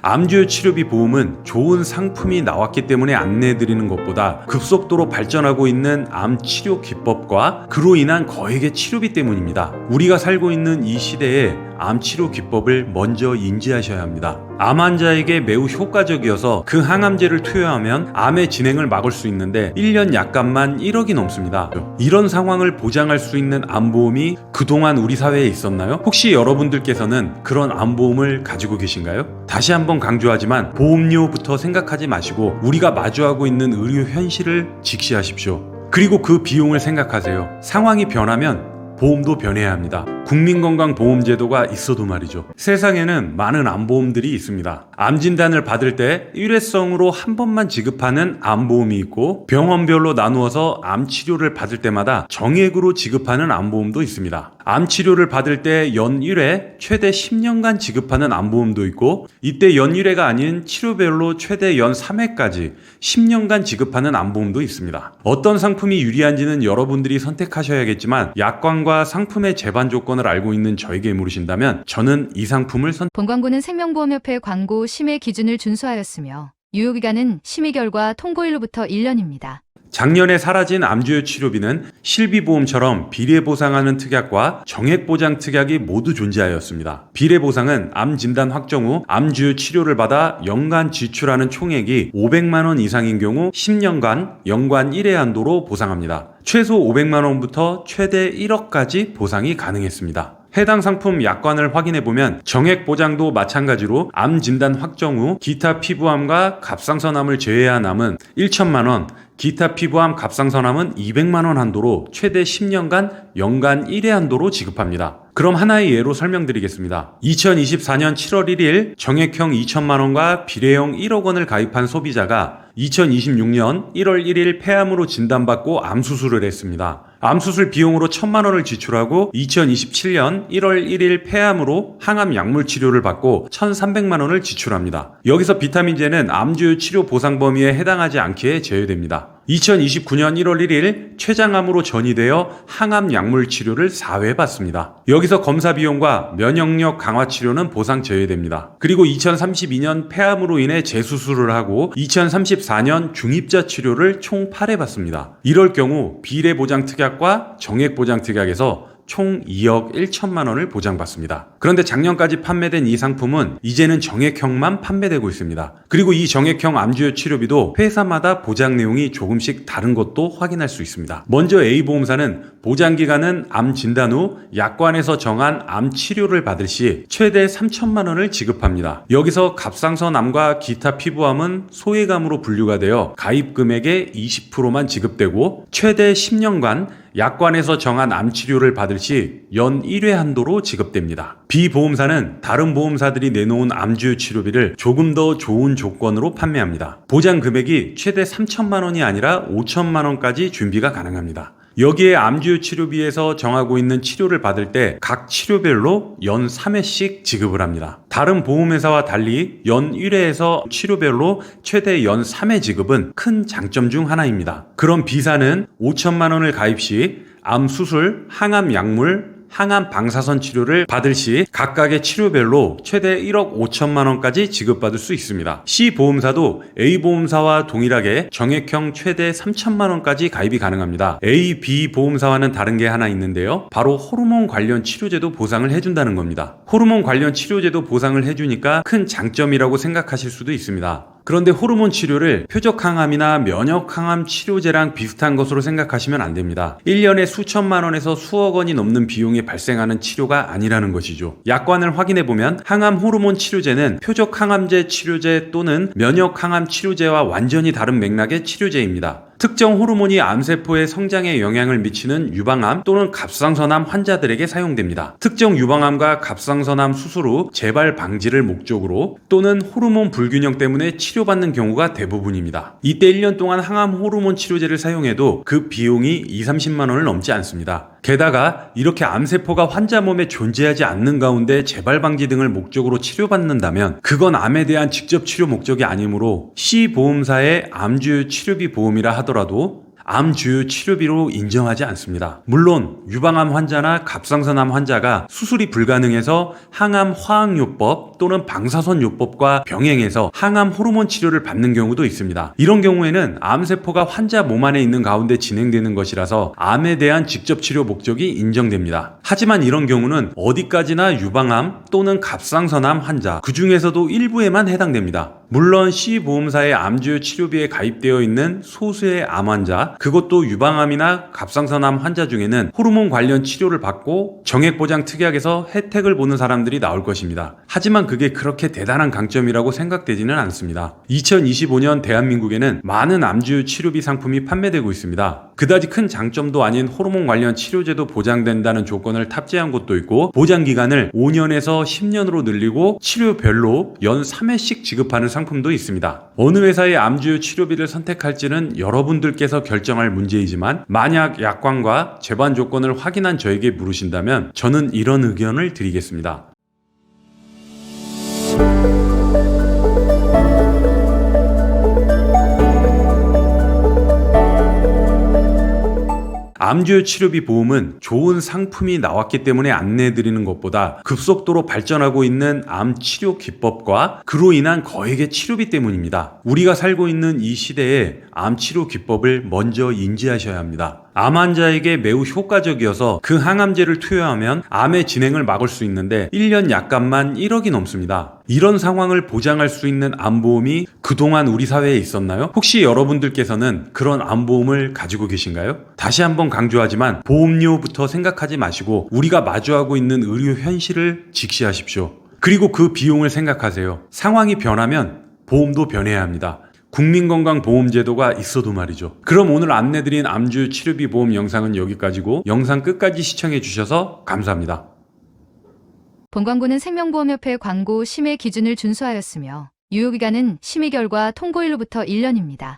암주요 치료비 보험은 좋은 상품이 나왔기 때문에 안내해드리는 것보다 급속도로 발전하고 있는 암 치료 기법과 그로 인한 거액의 치료비 때문입니다. 우리가 살고 있는 이 시대에 암 치료 기법을 먼저 인지하셔야 합니다. 암 환자에게 매우 효과적이어서 그 항암제를 투여하면 암의 진행을 막을 수 있는데 1년 약값만 1억이 넘습니다. 이런 상황을 보장할 수 있는 암보험이 그동안 우리 사회에 있었나요? 혹시 여러분들께서는 그런 암보험을 가지고 계신가요? 다시 한번 강조하지만 보험료부터 생각하지 마시고 우리가 마주하고 있는 의료 현실을 직시하십시오. 그리고 그 비용을 생각하세요. 상황이 변하면 보험도 변해야 합니다. 국민건강보험제도가 있어도 말이죠. 세상에는 많은 암보험들이 있습니다. 암진단을 받을 때 일회성으로 한 번만 지급하는 암보험이 있고 병원별로 나누어서 암치료를 받을 때마다 정액으로 지급하는 암보험도 있습니다. 암치료를 받을 때 연 1회 최대 10년간 지급하는 암보험도 있고 이때 연 1회가 아닌 치료별로 최대 연 3회까지 10년간 지급하는 암보험도 있습니다. 어떤 상품이 유리한지는 여러분들이 선택하셔야겠지만 약관과 상품의 제반 조건을 알고 있는 저에게 물으신다면 저는 이 상품을 본광고는 생명보험협회 광고 심의 기준을 준수하였으며 유효기간은 심의 결과 통보일로부터 1년입니다. 작년에 사라진 암주요 치료비는 실비보험처럼 비례보상하는 특약과 정액보장 특약이 모두 존재하였습니다. 비례보상은 암 진단 확정 후 암주요 치료를 받아 연간 지출하는 총액이 500만 원 이상인 경우 10년간 연간 1회 한도로 보상합니다. 최소 500만 원부터 최대 1억까지 보상이 가능했습니다. 해당 상품 약관을 확인해보면 정액보장도 마찬가지로 암 진단 확정 후 기타 피부암과 갑상선암을 제외한 암은 1천만 원, 기타 피부암 갑상선암은 200만 원 한도로 최대 10년간 연간 1회 한도로 지급합니다. 그럼 하나의 예로 설명드리겠습니다. 2024년 7월 1일 정액형 2천만 원과 비례형 1억 원을 가입한 소비자가 2026년 1월 1일 폐암으로 진단받고 암수술을 했습니다. 암수술 비용으로 1,000만 원을 지출하고 2027년 1월 1일 폐암으로 항암 약물 치료를 받고 1,300만 원을 지출합니다. 여기서 비타민제는 암주요 치료 보상 범위에 해당하지 않게 제외됩니다. 2029년 1월 1일 췌장암으로 전이되어 항암 약물 치료를 4회 받습니다. 여기서 검사 비용과 면역력 강화 치료는 보상 제외됩니다. 그리고 2032년 폐암으로 인해 재수술을 하고 2034년 중입자 치료를 총 8회 받습니다. 이럴 경우 비례보장 특약과 정액보장 특약에서 총 2억 1천만 원을 보장받습니다. 그런데 작년까지 판매된 이 상품은 이제는 정액형만 판매되고 있습니다. 그리고 이 정액형 암주요 치료비도 회사마다 보장 내용이 조금씩 다른 것도 확인할 수 있습니다. 먼저 A보험사는 보장기간은 암 진단 후 약관에서 정한 암 치료를 받을 시 최대 3천만 원을 지급합니다. 여기서 갑상선암과 기타 피부암은 소외감으로 분류가 되어 가입 금액의 20%만 지급되고 최대 10년간 약관에서 정한 암 치료를 받을 시 연 1회 한도로 지급됩니다. B보험사는 다른 보험사들이 내놓은 암주요 치료비를 조금 더 좋은 조건으로 판매합니다. 보장 금액이 최대 3천만 원이 아니라 5천만 원까지 준비가 가능합니다. 여기에 암주요 치료비에서 정하고 있는 치료를 받을 때 각 치료별로 연 3회씩 지급을 합니다. 다른 보험회사와 달리 연 1회에서 치료별로 최대 연 3회 지급은 큰 장점 중 하나입니다. 그럼 B사는 5천만 원을 가입 시 암 수술, 항암 약물, 항암 방사선 치료를 받을 시 각각의 치료별로 최대 1억 5천만 원까지 지급받을 수 있습니다. C보험사도 A보험사와 동일하게 정액형 최대 3천만 원까지 가입이 가능합니다. A, B보험사와는 다른 게 하나 있는데요. 바로 호르몬 관련 치료제도 보상을 해준다는 겁니다. 호르몬 관련 치료제도 보상을 해주니까 큰 장점이라고 생각하실 수도 있습니다. 그런데 호르몬 치료를 표적항암이나 면역항암 치료제랑 비슷한 것으로 생각하시면 안 됩니다. 1년에 수천만 원에서 수억 원이 넘는 비용이 발생하는 치료가 아니라는 것이죠. 약관을 확인해보면 항암 호르몬 치료제는 표적항암제 치료제 또는 면역항암 치료제와 완전히 다른 맥락의 치료제입니다. 특정 호르몬이 암세포의 성장에 영향을 미치는 유방암 또는 갑상선암 환자들에게 사용됩니다. 특정 유방암과 갑상선암 수술 후 재발 방지를 목적으로 또는 호르몬 불균형 때문에 치료받는 경우가 대부분입니다. 이때 1년 동안 항암 호르몬 치료제를 사용해도 그 비용이 2~30만 원을 넘지 않습니다. 게다가 이렇게 암세포가 환자 몸에 존재하지 않는 가운데 재발 방지 등을 목적으로 치료받는다면 그건 암에 대한 직접 치료 목적이 아니므로 C보험사의 암주요 치료비 보험이라 하더라도 암 주요 치료비로 인정하지 않습니다. 물론 유방암 환자나 갑상선암 환자가 수술이 불가능해서 항암 화학요법 또는 방사선요법과 병행해서 항암 호르몬 치료를 받는 경우도 있습니다. 이런 경우에는 암세포가 환자 몸 안에 있는 가운데 진행되는 것이라서 암에 대한 직접 치료 목적이 인정됩니다. 하지만 이런 경우는 어디까지나 유방암 또는 갑상선암 환자, 그 중에서도 일부에만 해당됩니다. 물론 C보험사의 암주요 치료비에 가입되어 있는 소수의 암 환자, 그것도 유방암이나 갑상선암 환자 중에는 호르몬 관련 치료를 받고 정액보장 특약에서 혜택을 보는 사람들이 나올 것입니다. 하지만 그게 그렇게 대단한 강점이라고 생각되지는 않습니다. 2025년 대한민국에는 많은 암주요 치료비 상품이 판매되고 있습니다. 그다지 큰 장점도 아닌 호르몬 관련 치료제도 보장된다는 조건을 탑재한 곳도 있고, 보장기간을 5년에서 10년으로 늘리고 치료별로 연 3회씩 지급하는 상품도 있습니다. 어느 회사의 암주요 치료비를 선택할지는 여러분들께서 결정할 문제이지만, 만약 약관과 재반 조건을 확인한 저에게 물으신다면 저는 이런 의견을 드리겠습니다. 암주요 치료비 보험은 좋은 상품이 나왔기 때문에 안내해드리는 것보다 급속도로 발전하고 있는 암 치료 기법과 그로 인한 거액의 치료비 때문입니다. 우리가 살고 있는 이 시대에 암 치료 기법을 먼저 인지하셔야 합니다. 암 환자에게 매우 효과적이어서 그 항암제를 투여하면 암의 진행을 막을 수 있는데 1년 약값만 1억이 넘습니다. 이런 상황을 보장할 수 있는 암보험이 그동안 우리 사회에 있었나요? 혹시 여러분들께서는 그런 암보험을 가지고 계신가요? 다시 한번 강조하지만 보험료부터 생각하지 마시고 우리가 마주하고 있는 의료 현실을 직시하십시오. 그리고 그 비용을 생각하세요. 상황이 변하면 보험도 변해야 합니다. 국민건강보험제도가 있어도 말이죠. 그럼 오늘 안내드린 암주요 치료비 보험 영상은 여기까지고, 영상 끝까지 시청해 주셔서 감사합니다. 본 광고는 생명보험협회 광고 심의 기준을 준수하였으며 유효기간은 심의 결과 통보일로부터 1년입니다.